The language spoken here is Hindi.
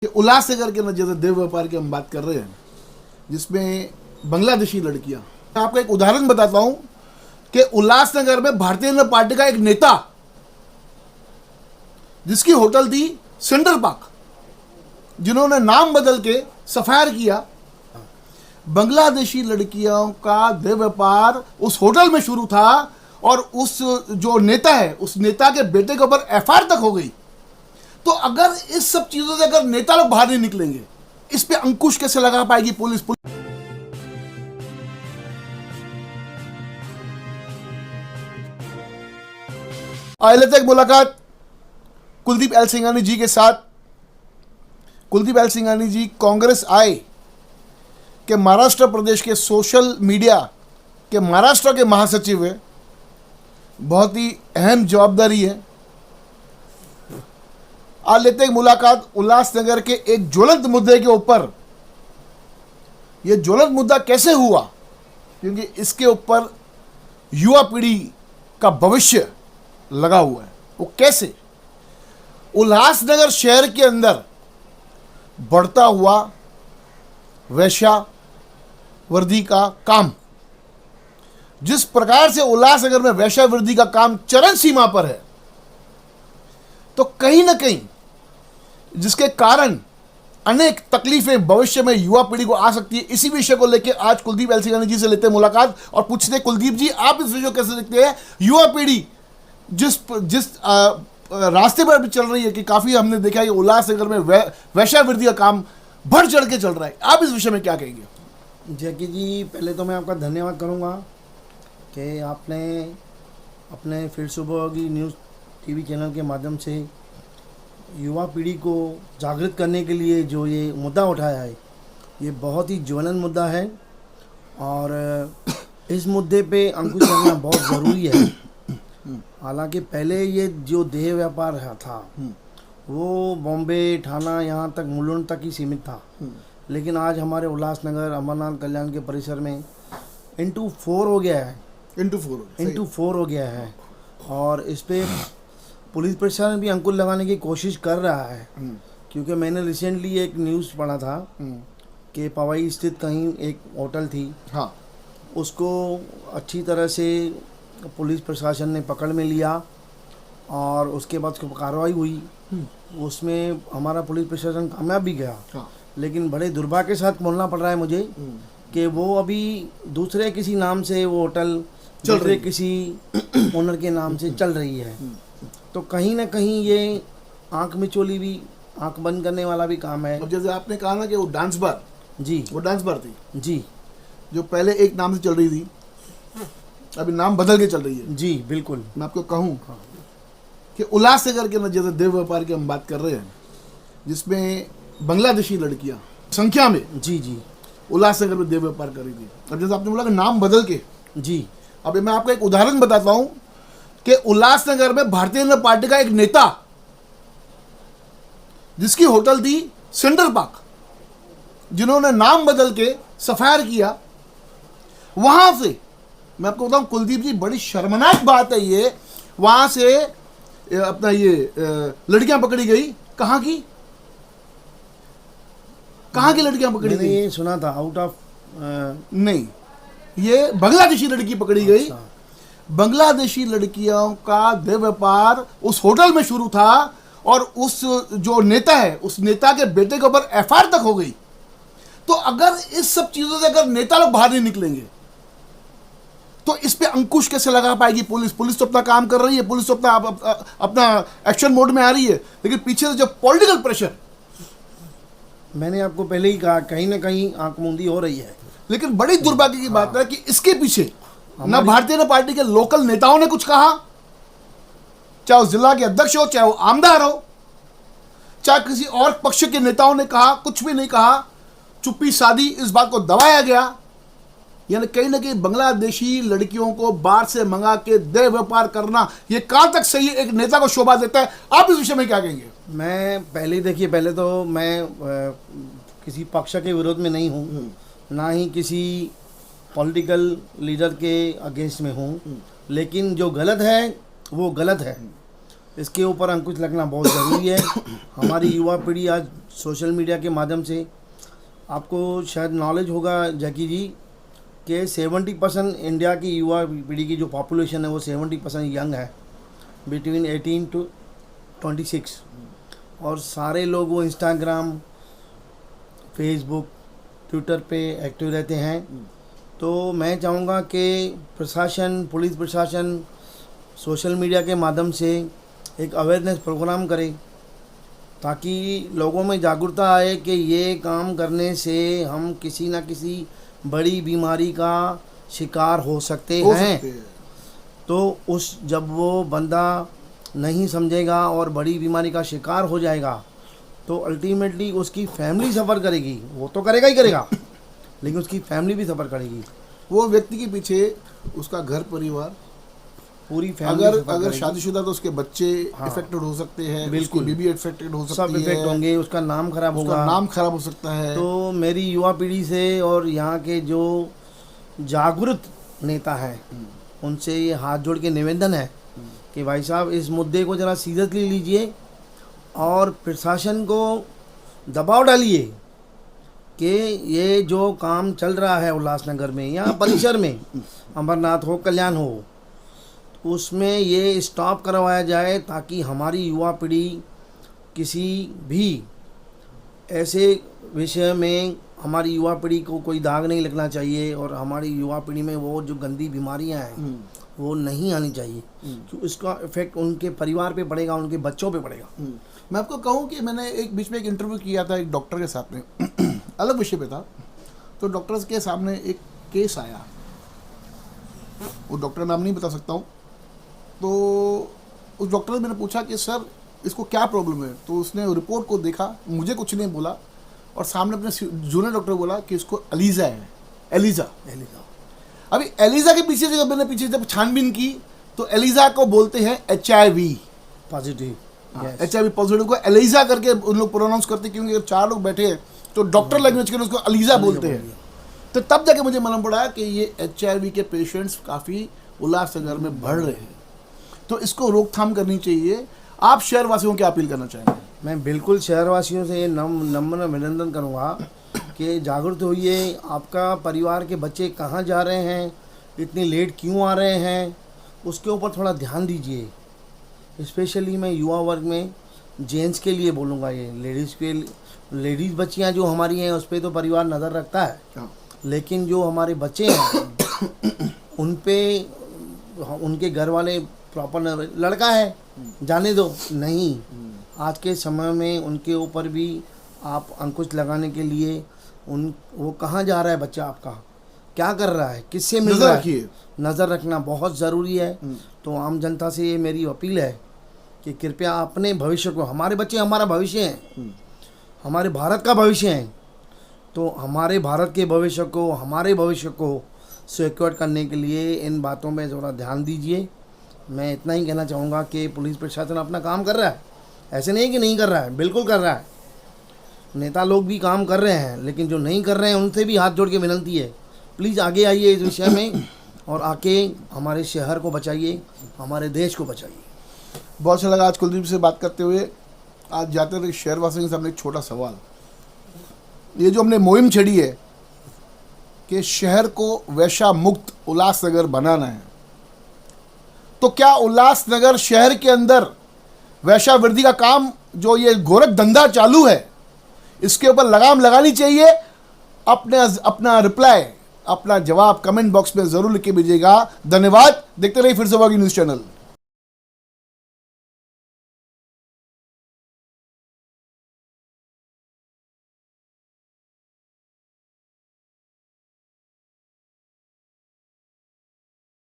कि उल्लासनगर के जैसे देह व्यापार की हम बात कर रहे हैं, जिसमें बांग्लादेशी लड़कियां। मैं आपको एक उदाहरण बताता हूं कि उल्लासनगर में भारतीय जनता पार्टी का एक नेता, जिसकी होटल थी सेंट्रल पार्क, जिन्होंने नाम बदल के सफायर किया, बांग्लादेशी लड़कियों का देह व्यापार उस होटल में शुरू था और उस जो नेता है, उस नेता के बेटे के ऊपर एफआईआर तक हो गई। तो अगर इस सब चीजों से अगर नेता लोग बाहर नहीं निकलेंगे, इस पे अंकुश कैसे लगा पाएगी पुलिस? आइए लेते हैं एक मुलाकात कुलदीप एल सिंघानी जी के साथ। कुलदीप एल सिंघानी जी कांग्रेस आए के महाराष्ट्र प्रदेश के सोशल मीडिया के महाराष्ट्र के महासचिव है। बहुत ही अहम जवाबदारी है। आज लेते हैं मुलाकात उल्लासनगर के एक ज्वलंत मुद्दे के ऊपर। यह ज्वलंत मुद्दा कैसे हुआ, क्योंकि इसके ऊपर युवा पीढ़ी का भविष्य लगा हुआ है। वो कैसे? उल्लासनगर शहर के अंदर बढ़ता हुआ वेश्यावृत्ति का काम, जिस प्रकार से उल्लासनगर में वेश्यावृत्ति का काम चरम सीमा पर है, तो कहीं ना कहीं जिसके कारण अनेक तकलीफें भविष्य में युवा पीढ़ी को आ सकती है। इसी विषय को लेकर आज कुलदीप एल सिंघानी जी से लेते हैं मुलाकात और पूछते हैं, कुलदीप जी आप इस विषय को कैसे देखते हैं? युवा पीढ़ी जिस रास्ते पर भी चल रही है कि काफी हमने देखा कि उल्लासनगर में वेश्यावृत्ति का काम बढ़ चढ़ के चल रहा है, आप इस विषय में क्या कहेंगे? जैकी जी, पहले तो मैं आपका धन्यवाद करूंगा कि आपने अपने फिर सुबह की न्यूज़ टीवी चैनल के माध्यम से युवा पीढ़ी को जागृत करने के लिए जो ये मुद्दा उठाया है, ये बहुत ही ज्वलंत मुद्दा है और इस मुद्दे पे अंकुश लगना बहुत ज़रूरी है। हालांकि पहले ये जो देह व्यापार था वो बॉम्बे, ठाणा, यहाँ तक मुलुंड तक ही सीमित था, लेकिन आज हमारे उल्लासनगर अमरनाथ कल्याण के परिसर में इंटू 4 हो गया है। इंटू फोर हो गया है और इस पे पुलिस प्रशासन भी अंकुश लगाने की कोशिश कर रहा है। क्योंकि मैंने रिसेंटली एक न्यूज़ पढ़ा था कि पवई स्थित कहीं एक होटल थी, हाँ, उसको अच्छी तरह से पुलिस प्रशासन ने पकड़ में लिया और उसके बाद कार्रवाई हुई। उसमें हमारा पुलिस प्रशासन कामयाब भी गया, हाँ। लेकिन बड़े दुर्भाग्य के साथ बोलना पड़ रहा है मुझे कि वो अभी दूसरे किसी नाम से वो होटल दूसरे किसी ओनर के नाम से चल रही है। तो कहीं ना कहीं ये आंख मिचोली भी, आंख बंद करने वाला भी काम है। अब जैसे आपने कहा ना कि वो डांस बार, जी, वो डांस बार थी जी, जो पहले एक नाम से चल रही थी, अभी नाम बदल के चल रही है। जी बिल्कुल। मैं आपको कहूँ कि उल्लासनगर के जैसे देह व्यापार की हम बात कर रहे हैं, जिसमें बांग्लादेशी लड़कियां संख्या में जी उल्लासनगर में देह व्यापार कर रही थी। अब जैसे आपने बोला कि नाम बदल के, जी, अब मैं आपको एक उदाहरण बताता हूं कि उल्लासनगर में भारतीय जनता पार्टी का एक नेता, जिसकी होटल थी सेंट्रल पार्क, जिन्होंने नाम बदल के सफायर किया, वहां से मैं आपको बताऊं कुलदीप जी, बड़ी शर्मनाक बात है ये, वहां से अपना ये लड़कियां पकड़ी गई। कहां की लड़कियां पकड़ी गई? ये सुना था आउट ऑफ नहीं, ये बांग्लादेशी लड़की पकड़ी गई। बांग्लादेशी लड़कियों का देह व्यापार उस होटल में शुरू था और उस जो नेता है, उस नेता के बेटे के ऊपर एफआईआर तक हो गई। तो अगर इस सब चीजों से अगर नेता लोग बाहर नहीं निकलेंगे, तो इस पे अंकुश कैसे लगा पाएगी पुलिस? पुलिस तो अपना काम कर रही है, पुलिस तो अपना एक्शन मोड में आ रही है, लेकिन पीछे से जो पॉलिटिकल प्रेशर, मैंने आपको पहले ही कहा, कहीं ना कहीं आंख मूंदी हो रही है। लेकिन बड़ी दुर्भाग्य की बात है कि इसके पीछे ना भारतीय जनता पार्टी के लोकल नेताओं ने कुछ कहा, चाहे वो जिला के अध्यक्ष हो, चाहे वो आमदार हो, चाहे किसी और पक्ष के नेताओं ने कहा, कुछ भी नहीं कहा। चुप्पी साधी इस बात को दबाया गया। यानी कहीं ना कहीं बांग्लादेशी लड़कियों को बाहर से मंगा के देह व्यापार करना, यह कहां तक सही एक नेता को शोभा देता है? आप इस विषय में क्या कहेंगे? मैं पहले तो मैं किसी पक्ष के विरोध में नहीं हूँ, ना ही किसी पॉलिटिकल लीडर के अगेंस्ट में हूँ, लेकिन जो गलत है वो गलत है इसके ऊपर अंकुश लगना बहुत ज़रूरी है। हमारी युवा पीढ़ी आज सोशल मीडिया के माध्यम से, आपको शायद नॉलेज होगा जैकी जी कि 70% इंडिया की युवा पीढ़ी की जो पॉपुलेशन है वो 70% यंग है, बिटवीन 18 to 26, और सारे लोग वो इंस्टाग्राम, फेसबुक, ट्विटर पे एक्टिव रहते हैं। तो मैं चाहूँगा कि प्रशासन, पुलिस प्रशासन सोशल मीडिया के माध्यम से एक अवेयरनेस प्रोग्राम करे ताकि लोगों में जागरूकता आए कि ये काम करने से हम किसी न किसी बड़ी बीमारी का शिकार हो सकते हैं। तो जब वो बंदा नहीं समझेगा और बड़ी बीमारी का शिकार हो जाएगा तो अल्टीमेटली उसकी फैमिली सफ़र करेगी। वो तो करेगा ही करेगा, लेकिन उसकी फैमिली भी सफ़र करेगी। वो व्यक्ति के पीछे उसका घर परिवार, पूरी फैमिली अगर शादीशुदा तो उसके बच्चे इफेक्टेड हो सकते हैं, बिल्कुल, उसकी बीवी इफेक्टेड हो सकती है, सब इफेक्ट होंगे, उसका नाम खराब होगा, उसका नाम खराब हो सकता है। तो मेरी युवा पीढ़ी से और यहाँ के जो जागरूक नेता हैं उनसे ये हाथ जोड़ के निवेदन है कि भाई साहब इस मुद्दे को ज़रा सीरियसली लीजिए और प्रशासन को दबाव डालिए कि ये जो काम चल रहा है उल्लासनगर में या परिसर में, अमरनाथ हो, कल्याण हो, उसमें ये स्टॉप करवाया जाए ताकि हमारी युवा पीढ़ी किसी भी ऐसे विषय में, हमारी युवा पीढ़ी को कोई दाग नहीं लगना चाहिए और हमारी युवा पीढ़ी में वो जो गंदी बीमारियां हैं वो नहीं आनी चाहिए, तो इसका इफेक्ट उनके परिवार पे पड़ेगा, उनके बच्चों पे पड़ेगा। मैं आपको कहूँ कि मैंने एक बीच में एक इंटरव्यू किया था एक डॉक्टर के साथ में अलग विषय पे था। तो डॉक्टर्स के सामने एक केस आया, वो डॉक्टर नाम नहीं बता सकता हूँ। तो उस डॉक्टर ने मैंने पूछा कि सर इसको क्या प्रॉब्लम है, तो उसने रिपोर्ट को देखा, मुझे कुछ नहीं बोला और सामने अपने जूनियर डॉक्टर बोला कि इसको एलिजा है, एलिजा। अभी एलिजा के पीछे जब मैंने जब छानबीन की तो एलिजा को बोलते हैं HIV पॉजिटिव, HIV पॉजिटिव को एलिजा करके उन लोग प्रोनाउंस करते हैं, क्योंकि जब 4 लोग बैठे हैं तो डॉक्टर लैंग्वेज के उसको एलिजा बोलते हैं। तो तब जाके मुझे मालूम पड़ा कि ये HIV के पेशेंट्स काफ़ी उल्लासनगर में बढ़ रहे हैं, तो इसको रोकथाम करनी चाहिए। आप शहरवासियों की अपील करना चाहेंगे? मैं बिल्कुल शहरवासियों से ये नम्र निवेदन करूँगा कि जागरूक होइए। आपका परिवार के बच्चे कहाँ जा रहे हैं, इतनी लेट क्यों आ रहे हैं, उसके ऊपर थोड़ा ध्यान दीजिए। स्पेशली मैं युवा वर्ग में जेंट्स के लिए बोलूँगा, ये लेडीज़ बच्चियाँ जो हमारी हैं उस पर तो परिवार नज़र रखता है, लेकिन जो हमारे बच्चे हैं उन पे उनके घर वाले प्रॉपर लड़का है जाने दो, नहीं, आज के समय में उनके ऊपर भी आप अंकुश लगाने के लिए वो कहाँ जा रहा है बच्चा, आपका क्या कर रहा है, किससे मिल रहा है, नज़र रखना बहुत ज़रूरी है। तो आम जनता से ये मेरी अपील है कि कृपया अपने भविष्य को, हमारे बच्चे हमारा भविष्य हैं, हमारे भारत का भविष्य है, तो हमारे भारत के भविष्य को, हमारे भविष्य को सिक्योर करने के लिए इन बातों में थोड़ा ध्यान दीजिए। मैं इतना ही कहना चाहूँगा कि पुलिस प्रशासन अपना काम कर रहा है, ऐसे नहीं कि नहीं कर रहा है, बिल्कुल कर रहा है। नेता लोग भी काम कर रहे हैं, लेकिन जो नहीं कर रहे हैं उनसे भी हाथ जोड़ के विनती है, प्लीज़ आगे आइए इस विषय में और आके हमारे शहर को बचाइए, हमारे देश को बचाइए। बहुत अच्छा लगा आज कुलदीप से बात करते हुए। आज जाते हुए शहरवासियों के सामने एक छोटा सवाल, ये जो हमने मुहिम छेड़ी है कि शहर को वैश्या मुक्त उल्लासनगर बनाना है, तो क्या उल्लासनगर शहर के अंदर वैश्यावृत्ति का काम, जो ये गोरख धंधा चालू है, इसके ऊपर लगाम लगानी चाहिए? अपना रिप्लाई, अपना जवाब कमेंट बॉक्स में जरूर लिख के भेजिएगा। धन्यवाद। देखते रहिए फिर से न्यूज़ चैनल।